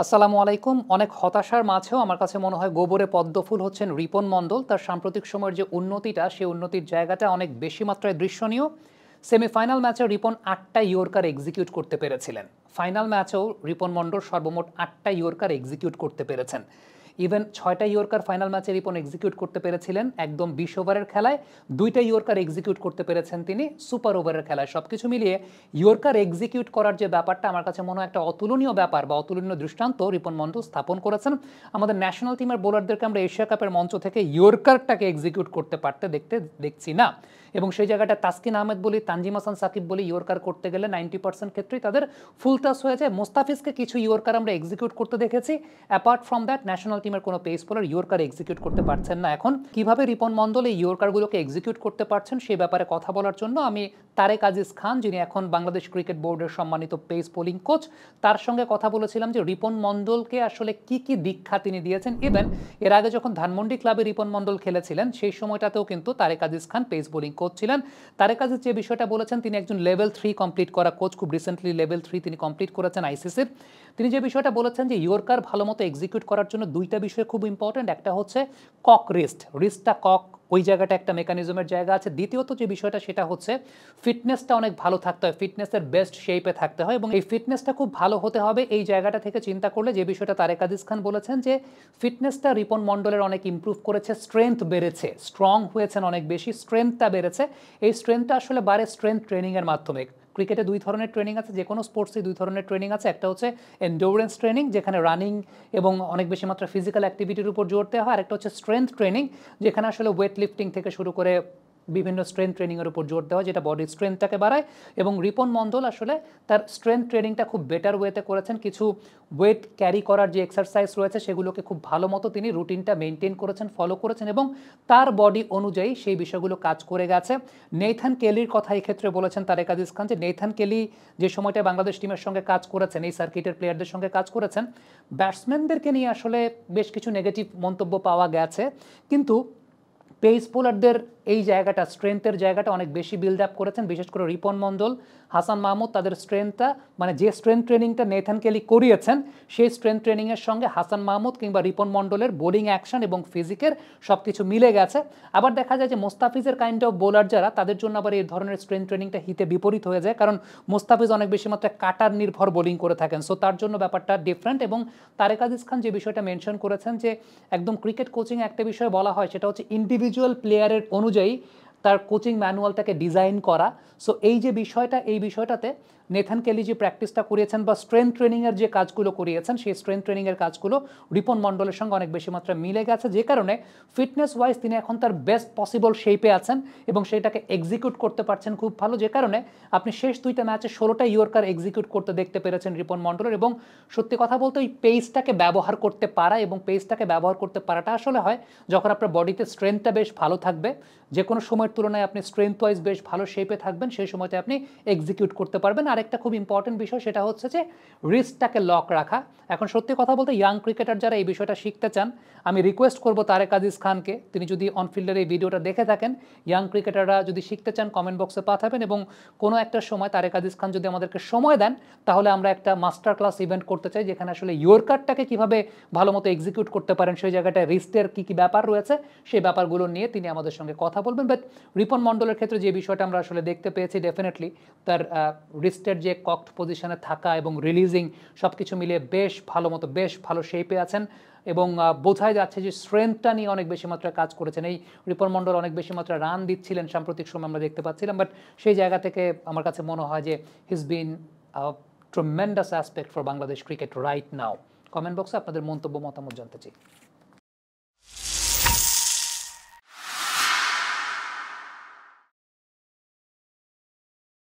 আসসালামু আলাইকুম। অনেক হতাশার মাঝেও আমার কাছে মনে হয় গোবরে পদ্মফুল হচ্ছেন রিপন মণ্ডল। তার সাম্প্রতিক সময়ের যে উন্নতিটা, সেই উন্নতির জায়গাটা অনেক বেশি মাত্রায় দৃশ্যনীয়। সেমিফাইনাল ম্যাচে রিপন ৮টা ইয়র্কার এক্সিকিউট করতে পেরেছিলেন। ফাইনাল ম্যাচেও রিপন মণ্ডল সর্বমোট ৮টা ইয়র্কার এক্সিকিউট করতে পেরেছেন। ইভেন ৬টা ইয়র্কার ফাইনাল ম্যাচে রিপন এক্সিকিউট করতে পেরেছিলেন একদম ২০ ওভারের খেলায়। ২টা ইয়র্কার এক্সিকিউট করতে পেরেছেন তিনি সুপার ওভারের খেলায়। সব কিছু মিলিয়ে ইয়র্কার এক্সিকিউট করার যে ব্যাপারটা আমার কাছে মনে হয় একটা অতুলনীয় ব্যাপার বা অতুলনীয় দৃষ্টান্ত রিপন মণ্ডল স্থাপন করেছেন। আমাদের ন্যাশনাল টিমের বোলারদেরকে আমরা এশিয়া কাপের মঞ্চ থেকে ইয়র্কারটাকে এক্সিকিউট করতে দেখছি না। এবং সেই জায়গাটা তাসকিন আহমেদ বলি, তানজিম হাসান সাকিব বলি, ইয়র্কার করতে গেলে 90% ক্ষেত্রেই তাদের ফুল টাস হয়ে যায়। মোস্তাফিজকে কিছু ইয়র্কার আমরা এক্সিকিউট করতে দেখেছি। অ্যাপার্ট ফ্রম দ্যাট ন্যাশনাল টিমের কোনো পেস বোলার ইয়র্কার এক্সিকিউট করতে পারছেন না। এখন কিভাবে রিপন মণ্ডল এই ইয়র্কারগুলোকে এক্সিকিউট করতে পারছেন সেই ব্যাপারে কথা বলার জন্য আমি তারেক আজিজ খান, যিনি এখন বাংলাদেশ ক্রিকেট বোর্ডের সম্মানিত পেস বোলিং কোচ, তার সঙ্গে কথা বলেছিলাম যে রিপন মণ্ডলকে আসলে কি কি দীক্ষা তিনি দিয়েছেন। ইভেন এর আগে যখন ধানমন্ডি ক্লাবে রিপন মণ্ডল খেলেছিলেন সেই সময়টাতেও কিন্তু তারেক আজিজ খান পেস বোলিং কোচ ছিলেন। তারেক আজিজ যে বিষয়টা বলেছেন, তিনি একজন লেভেল 3 কমপ্লিট করা কোচ, খুব রিসেন্টলি লেভেল 3 তিনি কমপ্লিট করেছেন আইসিসির। তিনি যে বিষয়টা বলেছেন যে ইয়র্কার ভালো মতো এক্সিকিউট করার জন্য দুইটা বিষয় খুব ইম্পর্টেন্ট। একটা হচ্ছে কক রিস্টটা কক, ওই জায়গাটা একটা মেকানিজমের জায়গা আছে। দ্বিতীয়ত যে বিষয়টা সেটা হচ্ছে ফিটনেসটা অনেক ভালো থাকতে হয়, ফিটনেসের বেস্ট শেপে থাকতে হয় এবং এই ফিটনেসটা খুব ভালো হতে হবে। এই জায়গাটা থেকে চিন্তা করলে যে বিষয়টা তারেক আজিজ খান বলেছেন যে ফিটনেসটা রিপন মণ্ডলের অনেক ইমপ্রুভ করেছে, স্ট্রেংথ বেড়েছে, স্ট্রং হয়েছেন অনেক বেশি, স্ট্রেংথটা বেড়েছে। এই স্ট্রেংথটা আসলে বাড়ে স্ট্রেংথ ট্রেনিংয়ের মাধ্যমে। ক্রিকেটে দুই ধরনের ট্রেনিং আছে, যে কোনো স্পোর্টসে দুই ধরনের ট্রেনিং আছে। একটা হচ্ছে এন্ডুরেন্স ট্রেনিং, যেখানে রানিং এবং অনেক বেশি মাত্রা ফিজিক্যাল অ্যাক্টিভিটির উপর জোর দেওয়া হয়। আরেকটা হচ্ছে স্ট্রেংথ ট্রেনিং, যেখানে আসলে ওয়েট লিফটিং থেকে শুরু করে বিভিন্ন স্ট্রেংথ ট্রেনিংয়ের উপর জোর দেওয়া, যেটা বডির স্ট্রেংথটাকে বাড়ায়। এবং রিপন মণ্ডল আসলে তার স্ট্রেংথ ট্রেনিংটা খুব বেটার ওয়েতে করেছেন। কিছু ওয়েট ক্যারি করার যে এক্সারসাইজ রয়েছে সেগুলোকে খুব ভালো মতো তিনি রুটিনটা মেনটেন করেছেন, ফলো করেছেন এবং তার বডি অনুযায়ী সেই বিষয়গুলো কাজ করে গেছে। নেইথান কেলির কথা এই ক্ষেত্রে বলেছেন তারেক আজিজ খান যে নেইথান কেলি যে সময়টা বাংলাদেশ টিমের সঙ্গে কাজ করেছেন, এই সার্কিটের প্লেয়ারদের সঙ্গে কাজ করেছেন, ব্যাটসম্যানদেরকে নিয়ে আসলে বেশ কিছু নেগেটিভ মন্তব্য পাওয়া গেছে, কিন্তু পেস বোলারদের এই জায়গাটা, স্ট্রেংথের জায়গাটা অনেক বেশি বিল্ড আপ করেছেন। বিশেষ করে রিপন মণ্ডল, হাসান মাহমুদ, তাদের স্ট্রেংথটা মানে যে স্ট্রেংথ ট্রেনিংটা নেথান কেলি করিয়েছেন সেই স্ট্রেংথ ট্রেনিংয়ের সঙ্গে হাসান মাহমুদ কিংবা রিপন মণ্ডলের বোলিং অ্যাকশন এবং ফিজিকের সব কিছু মিলে গেছে। আবার দেখা যায় যে মোস্তাফিজের কাইন্ড অফ বোলার যারা, তাদের জন্য আবার এই ধরনের স্ট্রেংথ ট্রেনিংটা হিতে বিপরীত হয়ে যায়, কারণ মোস্তাফিজ অনেক বেশি মাত্রায় কাটার নির্ভর বোলিং করে থাকেন। সো তার জন্য ব্যাপারটা ডিফারেন্ট। এবং তারেক আজিজ খান যে বিষয়টা মেনশন করেছেন যে একদম ক্রিকেট কোচিংয়ে একটা বিষয় বলা হয়, সেটা হচ্ছে ইন্ডিভিজুয়াল প্লেয়ারের অনুযায়ী তার কোচিং ম্যানুয়ালটাকে ডিজাইন করা। সো এই যে বিষয়টা, এই বিষয়টাতে নেথান কেলি যে প্র্যাকটিসটা করিয়েছেন বা স্ট্রেংথ ট্রেনিংয়ের যে কাজগুলো করিয়েছেন, সেই স্ট্রেংথ ট্রেনিংয়ের কাজগুলো রিপন মণ্ডলের সঙ্গে অনেক বেশি মাত্রায় মিলে গেছে, যে কারণে ফিটনেস ওয়াইজ তিনি এখন তার বেস্ট পসিবল শেপে আছেন এবং সেইটাকে এক্সিকিউট করতে পারছেন খুব ভালো, যে কারণে আপনি শেষ দুইটা ম্যাচে 16টা ইয়র্কার এক্সিকিউট করতে দেখতে পেরেছেন রিপন মণ্ডলের। এবং সত্যি কথা বলতে ওই পেসটাকে ব্যবহার করতে পারা এবং পেসটাকে ব্যবহার করতে পারাটা আসলে হয় যখন আপনার বডিতে স্ট্রেংথটা বেশ ভালো থাকবে, যে কোনো সময়ের তুলনায় আপনি স্ট্রেংথ ওয়াইজ বেশ ভালো শেপে থাকবেন, সেই সময়তে আপনি এক্সিকিউট করতে পারবেন। আরেকটা খুব ইম্পর্টেন্ট বিষয় সেটা হচ্ছে যে রিস্টটাকে লক রাখা। এখন সত্যি কথা বলতে ইয়াং ক্রিকেটার যারা এই বিষয়টা শিখতে চান, আমি রিকোয়েস্ট করব তারেক আজিজ খানকে, তিনি যদি অনফিল্ডের এই ভিডিওটা দেখে থাকেন, ইয়াং ক্রিকেটাররা যদি শিখতে চান কমেন্ট বক্সে পাঠাবেন এবং কোনো একটা সময় তারেক আজিজ খান যদি আমাদেরকে সময় দেন, তাহলে আমরা একটা মাস্টার ক্লাস ইভেন্ট করতে চাই, যেখানে আসলে ইয়র্কারটাকে কীভাবে ভালো মতো এক্সিকিউট করতে পারেন, সেই জায়গাটায় রিস্টের কী কী ব্যাপার রয়েছে সেই ব্যাপারগুলো নিয়ে তিনি আমাদের সঙ্গে কথা বলবেন। বাট রিপন মণ্ডলের ক্ষেত্রে যে বিষয়টা আমরা আসলে দেখতে পেয়েছি, ডেফিনেটলি তার রিস্টের যে ককড পজিশনে থাকা এবং রিলিজিং সব কিছু মিলিয়ে বেশ ভালো মতো, বেশ ভালো শেপে আছেন এবং বোঝাই যাচ্ছে যে স্ট্রেংথটা নিয়ে অনেক বেশি মাত্রায় কাজ করেছেন। এই রিপন মণ্ডল অনেক বেশি মাত্রায় রান দিচ্ছিলেন সাম্প্রতিক সময় আমরা দেখতে পাচ্ছিলাম, বাট সেই জায়গা থেকে আমার কাছে মনে হয় যে he's been tremendous aspect for Bangladesh cricket right now. Comment বক্সে আপনাদের মন্তব্য, মতামত জানতে চাই।